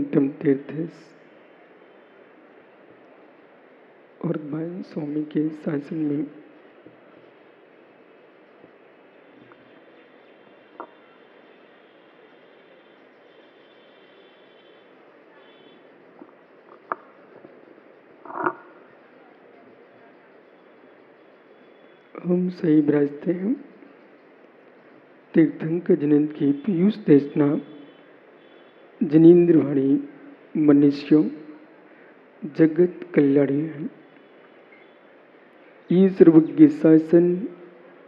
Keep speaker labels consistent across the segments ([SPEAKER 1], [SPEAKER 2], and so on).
[SPEAKER 1] अंतिम तीर्थ है और भाई स्वामी के शासन में हम सही विराजते हैं। तीर्थंकर जनित की पीयूष देशना जनीन्द्र वाणी मनुष्यों जगत कल्याणी है। ई सर्वज्ञ शासन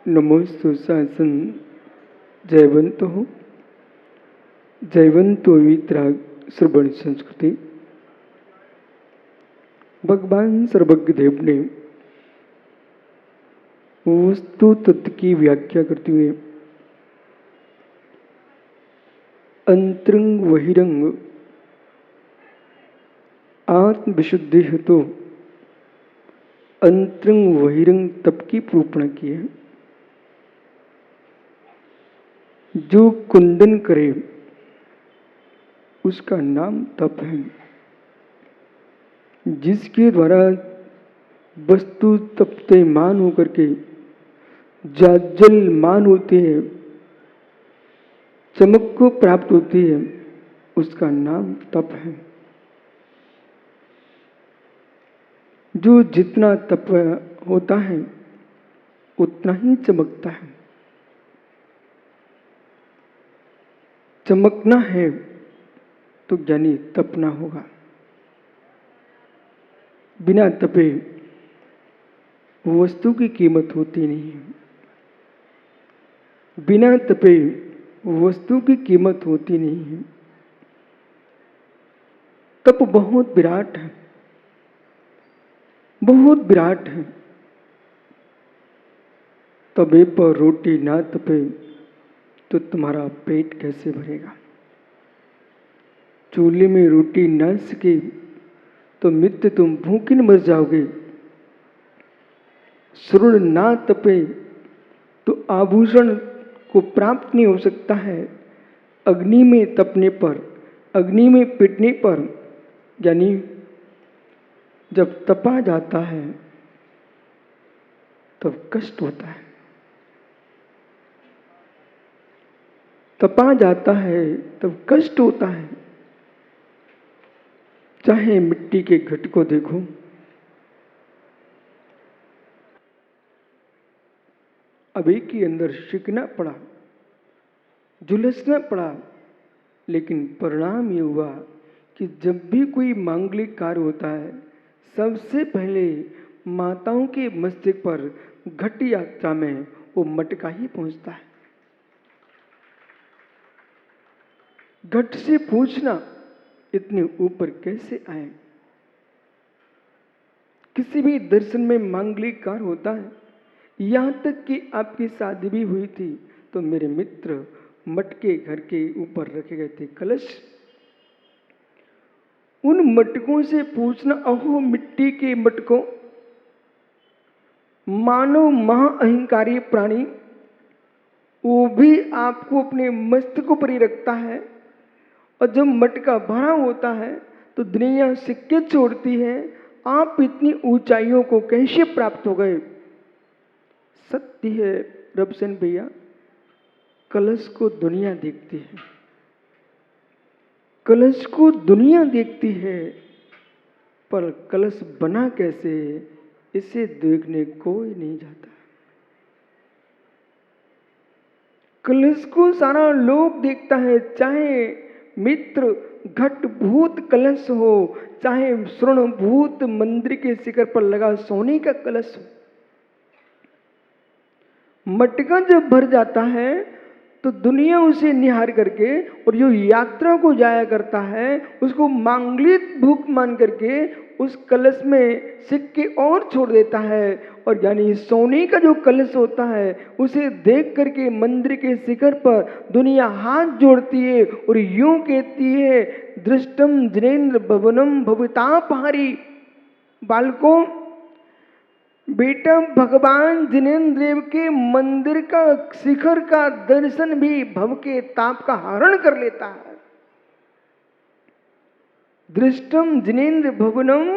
[SPEAKER 1] नमोस्तु शासन जयवंत हो जयवंतो वितराग श्रवण संस्कृति। भगवान सर्वज्ञ देव ने वस्तु तत्व की व्याख्या करते हुए अंतरंग बहिरंग आत्म विशुद्धि हेतु अंतरंग बहिरंग तप की प्रूपणा की है। जो कुंदन करे उसका नाम तप है। जिसके द्वारा वस्तु तपते मान होकर के जाज्जल मान होती है, चमक को प्राप्त होती है, उसका नाम तप है। जो जितना तप होता है उतना ही चमकता है। चमकना है तो ज्ञानी तपना होगा। बिना तपे वस्तु की कीमत होती नहीं है। बिना तपे वस्तु की कीमत होती नहीं है। तप बहुत विराट है, बहुत विराट है। तवे पर रोटी ना तपे तो तुम्हारा पेट कैसे भरेगा। चूल्हे में रोटी न सके तो मित्र तुम भूखे मर जाओगे। सुरुण ना तपे तो आभूषण को प्राप्त नहीं हो सकता है। अग्नि में तपने पर, अग्नि में पिटने पर, यानी जब तपा जाता है तब कष्ट होता है। तपा जाता है तब कष्ट होता है। चाहे मिट्टी के घट को देखो, अभी के अंदर सिकना पड़ा, झुलसना पड़ा, लेकिन परिणाम ये हुआ कि जब भी कोई मांगलिक कार्य होता है सबसे पहले माताओं के मस्तक पर घट यात्रा में वो मटका ही पहुंचता है। घट से पूछना इतने ऊपर कैसे आए। किसी भी दर्शन में मांगलिक कार्य होता है। यहां तक कि आपकी शादी भी हुई थी तो मेरे मित्र मटके घर के ऊपर रखे गए थे कलश। उन मटकों से पूछना, अहो मिट्टी के मटकों, मानव महाअहंकारी प्राणी, वो भी आपको अपने मस्तक पर ही रखता है। और जब मटका भरा होता है तो दुनिया सिक्के छोड़ती है। आप इतनी ऊंचाइयों को कैसे प्राप्त हो गए। सत्य है रबसेन भैया, कलश को दुनिया देखती है, कलश को दुनिया देखती है, पर कलश बना कैसे इसे देखने कोई नहीं जाता। कलश को सारा लोग देखता है, चाहे मित्र घट भूत कलश हो, चाहे स्वर्ण भूत मंदिर के शिखर पर लगा सोने का कलश हो। मटका जब भर जाता है तो दुनिया उसे निहार करके और जो यात्रा को जाया करता है उसको मांगलिक भूख मान करके उस कलश में सिक्के और छोड़ देता है। और यानी सोने का जो कलश होता है उसे देख करके मंदिर के शिखर पर दुनिया हाथ जोड़ती है और यूं कहती है, दृष्टम जनेन्द्र भवनम भवितापहारी। बालकों, बेटा भगवान जिनेन्द्र देव के मंदिर का शिखर का दर्शन भी भव के ताप का हरण कर लेता है। दृष्टम जिनेन्द्र भवनम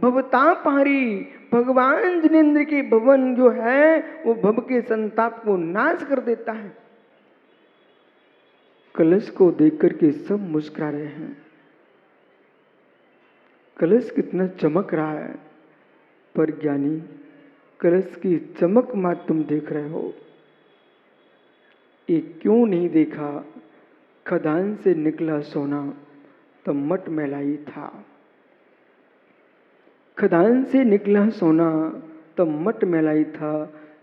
[SPEAKER 1] भवतापहारी। भगवान जिनेन्द्र के भवन जो है वो भव के संताप को नाश कर देता है। कलश को देख करके सब मुस्कुरा रहे हैं। कलश कितना चमक रहा है, पर ज्ञानी कलश की चमक मात्र तुम देख रहे हो। ये क्यों नहीं देखा, खदान से निकला सोना तब मट मैलाई था। खदान से निकला सोना तब मट मैलाई था।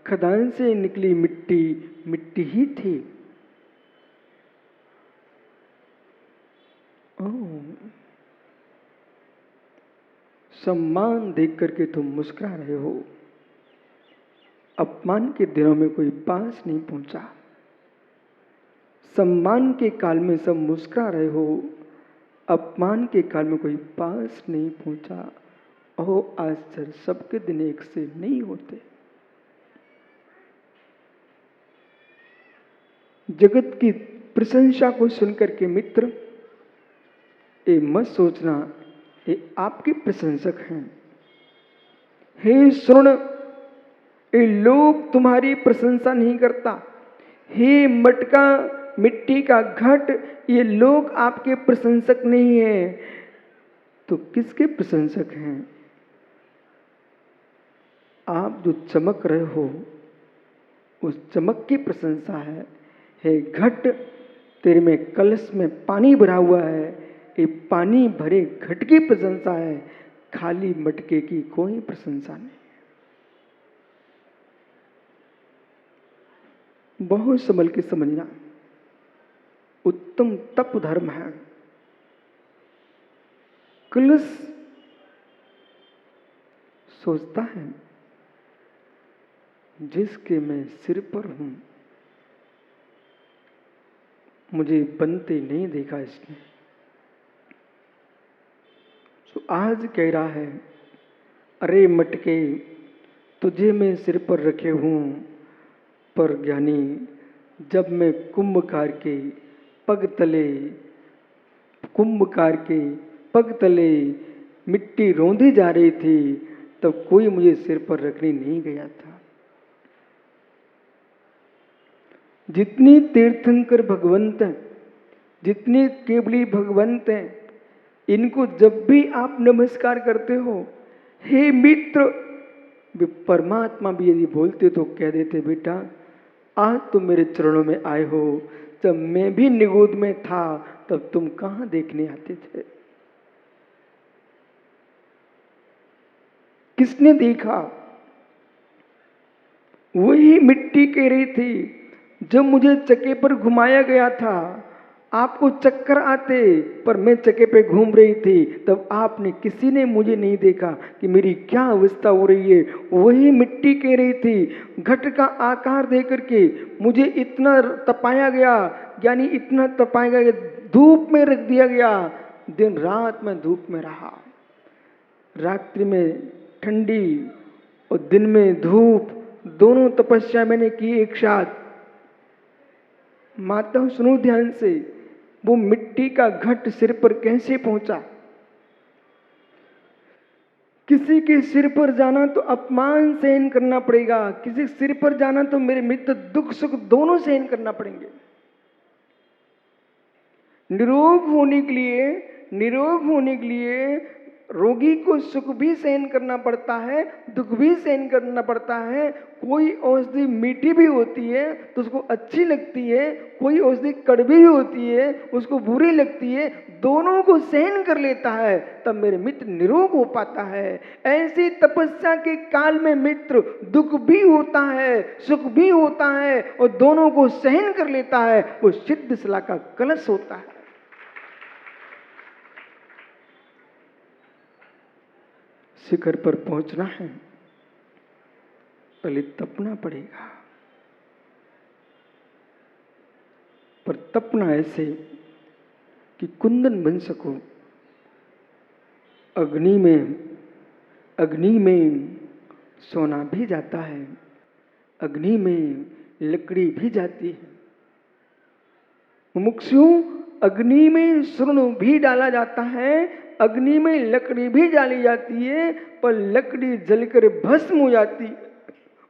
[SPEAKER 1] खदान से निकली मिट्टी मिट्टी ही थी। सम्मान देख करके तुम मुस्कुरा रहे हो। अपमान के दिनों में कोई पास नहीं पहुंचा। सम्मान के काल में सब मुस्कुरा रहे हो, अपमान के काल में कोई पास नहीं पहुंचा। ओह आश्चर्य, सबके दिन एक से नहीं होते। जगत की प्रशंसा को सुनकर के मित्र ये मत सोचना ये आपके प्रशंसक हैं। हे सुन, ये लोग तुम्हारी प्रशंसा नहीं करता। हे मटका मिट्टी का घट, ये लोग आपके प्रशंसक नहीं है। तो किसके प्रशंसक हैं? आप जो चमक रहे हो उस चमक की प्रशंसा है। हे घट, तेरे में कलश में पानी भरा हुआ है, ये पानी भरे घट की प्रशंसा है, खाली मटके की कोई प्रशंसा नहीं। बहुत संभल के समझना, उत्तम तप धर्म है। कलश सोचता है जिसके मैं सिर पर हूं, मुझे बनते नहीं देखा इसने। तो आज कह रहा है, अरे मटके तुझे मैं सिर पर रखे हूं, पर ज्ञानी जब मैं कुंभकार के पग तले मिट्टी रौंदी जा रही थी तब कोई मुझे सिर पर रखने नहीं गया था। जितनी तीर्थंकर भगवंत हैं, जितने केवली भगवंत हैं, इनको जब भी आप नमस्कार करते हो, हे मित्र, परमात्मा भी यदि बोलते तो कह देते, बेटा आज तुम मेरे चरणों में आए हो, जब मैं भी निगोद में था तब तुम कहां देखने आते थे? किसने देखा? वही मिट्टी कह रही थी, जब मुझे चक्के पर घुमाया गया था, आपको चक्कर आते पर मैं चक्के पे घूम रही थी, तब आपने किसी ने मुझे नहीं देखा कि मेरी क्या अवस्था हो रही है। वही मिट्टी कह रही थी, घट का आकार देकर के मुझे इतना तपाया गया, यानी इतना तपाया गया, धूप में रख दिया गया। दिन रात में धूप में रहा, रात्रि में ठंडी और दिन में धूप, दोनों तपस्या मैंने की एक साथ। माता सुनो ध्यान से, वो मिट्टी का घट सिर पर कैसे पहुंचा? किसी के सिर पर जाना तो अपमान सहन करना पड़ेगा, किसी सिर पर जाना तो मेरे मित्र दुख सुख दोनों सहन करना पड़ेंगे। निरोग होने के लिए रोगी को सुख भी सहन करना पड़ता है, दुख भी सहन करना पड़ता है। कोई औषधि मीठी भी होती है तो उसको अच्छी लगती है, कोई औषधि कड़वी भी होती है उसको बुरी लगती है, दोनों को सहन कर लेता है तब मेरे मित्र निरोग हो पाता है। ऐसी तपस्या के काल में मित्र दुख भी होता है, सुख भी होता है और दोनों को सहन कर लेता है, वो सिद्ध शिला का कलश होता है। शिखर पर पहुंचना है, पहले तपना पड़ेगा, पर तपना ऐसे कि कुंदन बन सको। अग्नि में सोना भी जाता है, अग्नि में लकड़ी भी जाती है। मुमुक्षु, अग्नि में स्वर्ण भी डाला जाता है, अग्नि में लकड़ी भी जाली जाती है, पर लकड़ी जलकर भस्म हो जाती है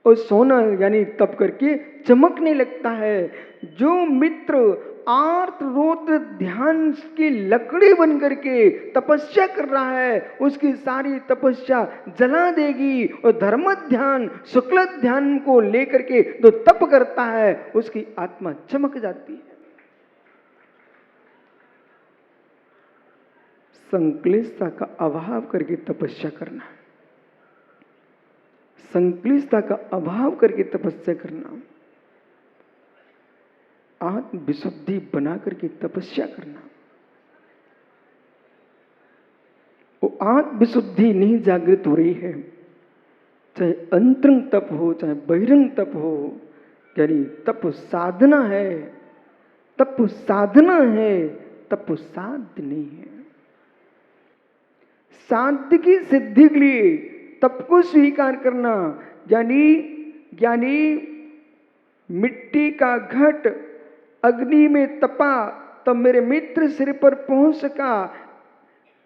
[SPEAKER 1] और सोना यानी तप करके चमकने लगता है। जो मित्र आर्त रोत्र ध्यान की लकड़ी बन करके तपस्या कर रहा है, उसकी सारी तपस्या जला देगी। और धर्म ध्यान शुक्ल ध्यान को लेकर के जो तप करता है, उसकी आत्मा चमक जाती है। संक्लिष्टता का अभाव करके तपस्या करना, संक्लिष्टता का अभाव करके तपस्या करना, आत्म विशुद्धि बना करके तपस्या करना। वो आत्म विशुद्धि नहीं जागृत हो रही है, चाहे अंतरंग तप हो चाहे बहिरंग तप हो, यानी तप साधना है, तप साधना है, तप साध्य नहीं है। साध्य की सिद्धि के लिए तप को स्वीकार करना, यानी मिट्टी का घट अग्नि में तपा तब मेरे मित्र सिर पर पहुंच सका।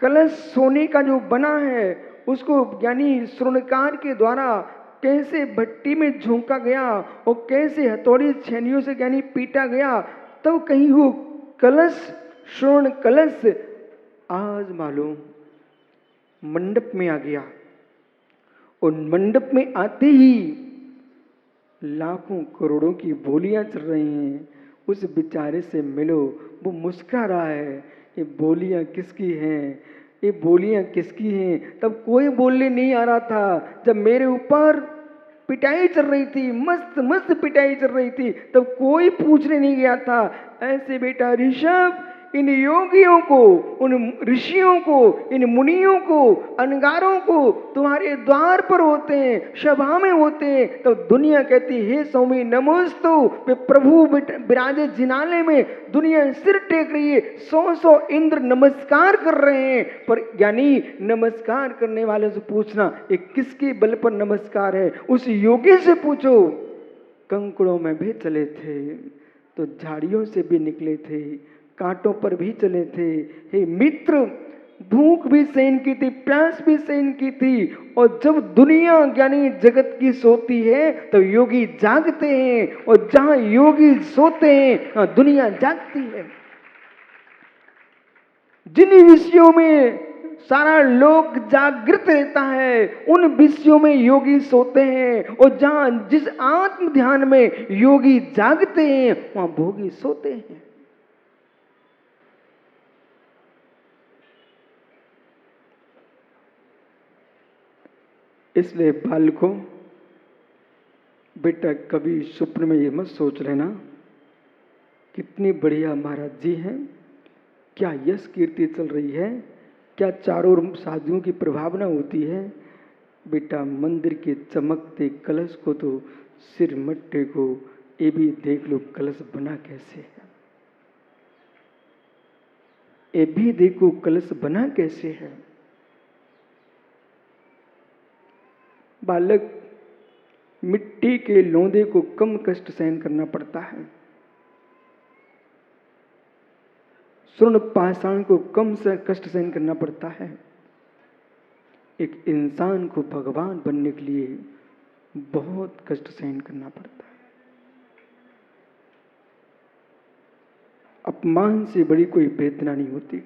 [SPEAKER 1] कलश सोने का जो बना है उसको यानी स्वर्णकार के द्वारा कैसे भट्टी में झोंका गया और कैसे हथौड़ी छेनियों से यानी पीटा गया, तब कहीं वो कलश स्वर्ण कलश आज मालूम मंडप में आ गया। और मंडप में आते ही लाखों करोड़ों की बोलियां चल रही हैं। उस बेचारे से मिलो, वो मुस्कुरा रहा है, ये बोलियां किसकी हैं, ये बोलियां किसकी हैं। तब कोई बोलने नहीं आ रहा था। जब मेरे ऊपर पिटाई चल रही थी, मस्त मस्त पिटाई चल रही थी, तब कोई पूछने नहीं गया था। ऐसे बेटा ऋषभ, इन योगियों को, उन ऋषियों को, इन मुनियों को, अनगारों को तुम्हारे द्वार पर होते हैं, सभा में होते हैं, तो दुनिया कहती हे स्वामी नमोस्तु। वे प्रभु विराजे जिनाले में, दुनिया सिर टेक रही है, 100 इंद्र नमस्कार कर रहे हैं। पर यानी नमस्कार करने वाले से पूछना ये किसके बल पर नमस्कार है, उस योगी से पूछो। कंकड़ों में भी चले थे तो झाड़ियों से भी निकले थे, कांटों पर भी चले थे। हे मित्र, भूख भी सहन की थी, प्यास भी सहन की थी। और जब दुनिया यानी जगत की सोती है तो योगी जागते हैं, और जहां योगी सोते हैं वहां दुनिया जागती है। जिन विषयों में सारा लोक जागृत रहता है, उन विषयों में योगी सोते हैं। और जहां जिस आत्म ध्यान में योगी जागते हैं वहां भोगी सोते हैं। इसलिए बालकों, बेटा कभी स्वप्न में ये मत सोच लेना कितनी बढ़िया महाराज जी हैं, क्या यश कीर्ति चल रही है, क्या चारों ओर साधुओं की प्रभावना होती है। बेटा मंदिर के चमकते कलश को तो सिर मट्टे को, ये भी देख लो कलश बना कैसे है, ये भी देखो कलश बना कैसे है। बालक, मिट्टी के लोंदे को कम कष्ट सहन करना पड़ता है, स्वर्ण पाषाण को कम से कष्ट सहन करना पड़ता है। एक इंसान को भगवान बनने के लिए बहुत कष्ट सहन करना पड़ता है। अपमान से बड़ी कोई वेदना नहीं होती,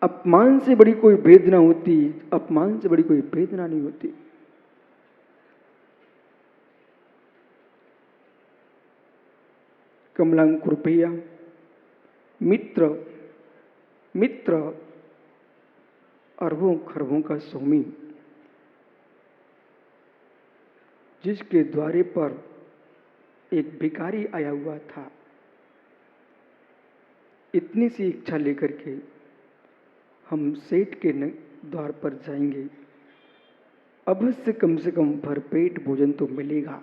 [SPEAKER 1] अपमान से बड़ी कोई वेदना होती, अपमान से बड़ी कोई वेदना नहीं होती। कमलांकुर भैया, मित्र मित्र अरबों खरबों का स्वामी, जिसके द्वारे पर एक भिखारी आया हुआ था, इतनी सी इच्छा लेकर के हम सेठ के द्वार पर जाएंगे, अवश्य कम से कम भरपेट भोजन तो मिलेगा।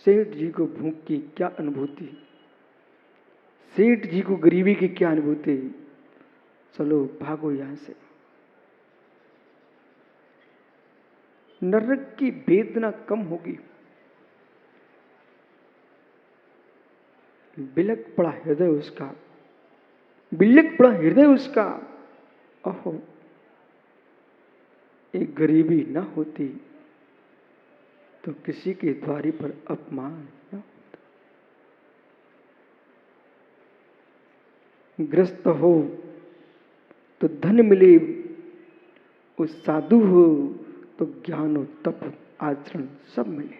[SPEAKER 1] सेठ जी को भूख की क्या अनुभूति, सेठ जी को गरीबी की क्या अनुभूति। चलो भागो यहां से। नरक की वेदना कम होगी। बिलक पड़ा हृदय उसका, बिल्लक पड़ा हृदय उसका। ओहो, एक गरीबी न होती तो किसी के द्वारी पर अपमान न होता। ग्रस्त हो तो धन मिले, उस साधु हो तो ज्ञान और तप आचरण सब मिले।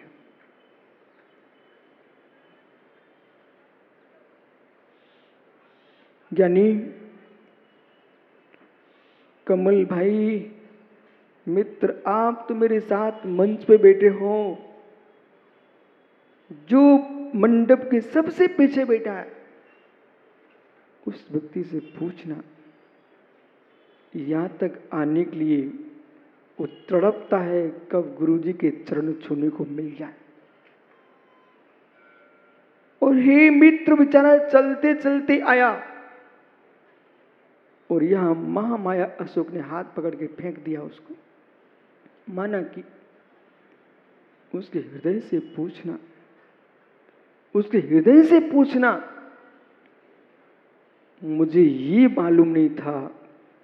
[SPEAKER 1] ज्ञानी कमल भाई मित्र, आप तो मेरे साथ मंच पे बैठे हो, जो मंडप के सबसे पीछे बैठा है उस व्यक्ति से पूछना, यहां तक आने के लिए वो तड़पता है कब गुरुजी के चरण छूने को मिल जाए। और हे मित्र, बेचारा चलते चलते आया और यहां महामाया अशोक ने हाथ पकड़ के फेंक दिया उसको। माना कि उसके हृदय से पूछना, उसके हृदय से पूछना, मुझे ये मालूम नहीं था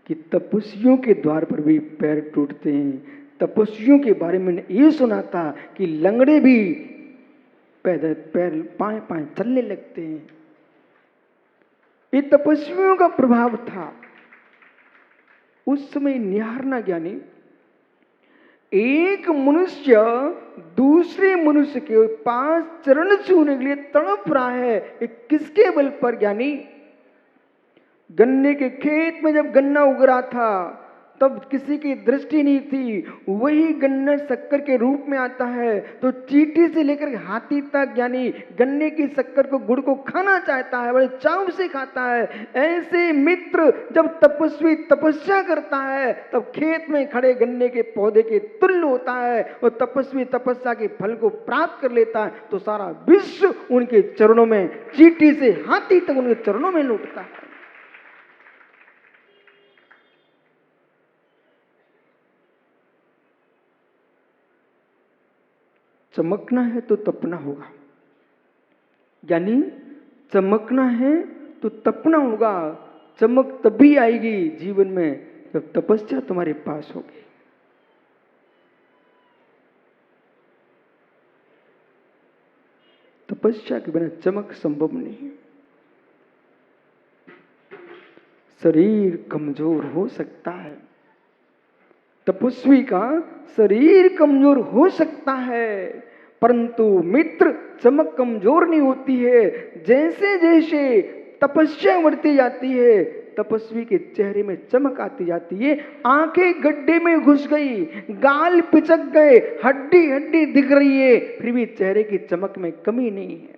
[SPEAKER 1] कि तपस्वियों के द्वार पर भी पैर टूटते हैं। तपस्वियों के बारे में ये सुना था कि लंगड़े भी पैदल पैर पाए पाए चलने लगते हैं। ये तपस्वियों का प्रभाव था। उस समय निहारना ज्ञानी, एक मनुष्य दूसरे मनुष्य के पास चरण छूने के लिए तड़प रहा है, ये किसके बल पर ज्ञानी? गन्ने के खेत में जब गन्ना उग रहा था तब किसी की दृष्टि नहीं थी, वही गन्ना शक्कर के रूप में आता है तो चींटी से लेकर हाथी तक यानी गन्ने की शक्कर को, गुड़ को खाना चाहता है, बड़े चाव से खाता है। ऐसे मित्र जब तपस्वी तपस्या करता है तब खेत में खड़े गन्ने के पौधे के तुल्य होता है और तपस्वी तपस्या के फल को प्राप्त कर लेता है तो सारा विश्व उनके चरणों में, चींटी से हाथी तक उनके चरणों में लौटता है। चमकना है तो तपना होगा, यानी चमकना है तो तपना होगा। चमक तभी आएगी जीवन में जब तपस्या तुम्हारे पास होगी। तपस्या के बिना चमक संभव नहीं है। शरीर कमजोर हो सकता है, तपस्वी का शरीर कमजोर हो सकता है, परंतु मित्र चमक कमजोर नहीं होती है। जैसे जैसे तपस्या बढ़ती जाती है तपस्वी के चेहरे में चमक आती जाती है। आंखें गड्ढे में घुस गई, गाल पिचक गए, हड्डी हड्डी दिख रही है, फिर भी चेहरे की चमक में कमी नहीं है।